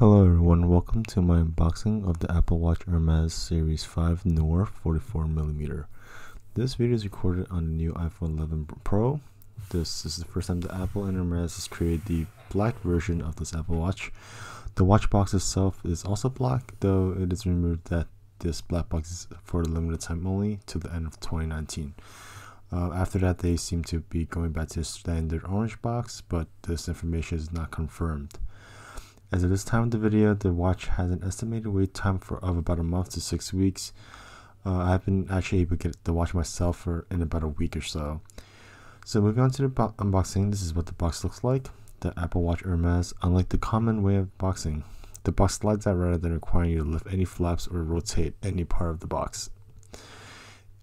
Hello everyone, welcome to my unboxing of the Apple Watch Hermes Series 5 Noir 44mm. This video is recorded on the new iPhone 11 Pro. This is the first time that Apple and Hermes has created the black version of this Apple Watch. The watch box itself is also black, though it is rumored that this black box is for a limited time only to the end of 2019. After that, they seem to be going back to the standard orange box, but this information is not confirmed. As of this time of the video, the watch has an estimated wait time of about a month to 6 weeks. I've been actually able to get the watch myself in about a week or so. So moving on to the unboxing, this is what the box looks like. The Apple Watch Hermes, unlike the common way of boxing, the box slides out rather than requiring you to lift any flaps or rotate any part of the box.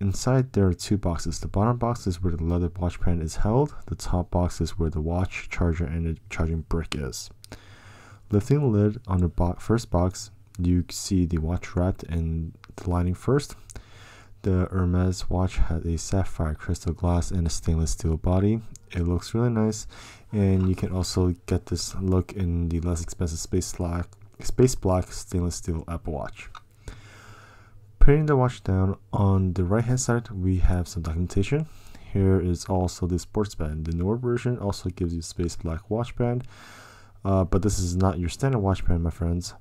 Inside there are two boxes. The bottom box is where the leather watch band is held. The top box is where the watch, charger, and the charging brick is. Lifting the lid on the first box, you see the watch wrapped in the lining first. The Hermes watch has a sapphire crystal glass and a stainless steel body. It looks really nice, and you can also get this look in the less expensive space black stainless steel Apple Watch. Putting the watch down, on the right hand side we have some documentation. Here is also the sports band. The Noir version also gives you space black watch band. But this is not your standard watch band, my friends.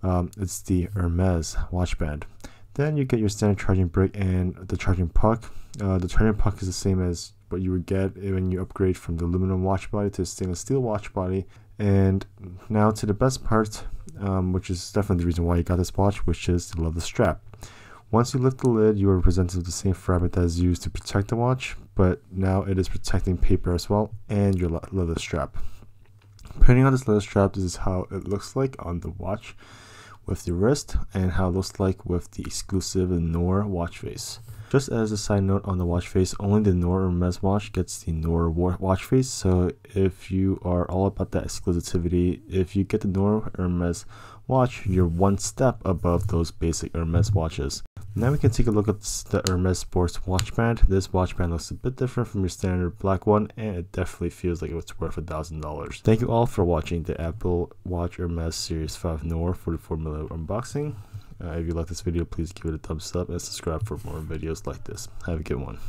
It's the Hermes watch band. Then you get your standard charging brick and the charging puck. The charging puck is the same as what you would get when you upgrade from the aluminum watch body to the stainless steel watch body. And now to the best part, which is definitely the reason why you got this watch, which is the leather strap. Once you lift the lid, you are presented with the same fabric that is used to protect the watch, but now it is protecting paper as well and your leather strap. Putting on this leather strap, this is how it looks like on the watch with the wrist, and how it looks like with the exclusive Noir watch face. Just as a side note on the watch face, only the Noir Hermes watch gets the Noir watch face, so if you are all about that exclusivity, if you get the Noir Hermes watch, you're one step above those basic Hermes watches. Now we can take a look at the Hermes Sports watch band. This watch band looks a bit different from your standard black one, and it definitely feels like it's worth $1,000. Thank you all for watching the Apple Watch Hermes Series 5 Noir 44mm unboxing. If you like this video, please give it a thumbs up and subscribe for more videos like this. Have a good one.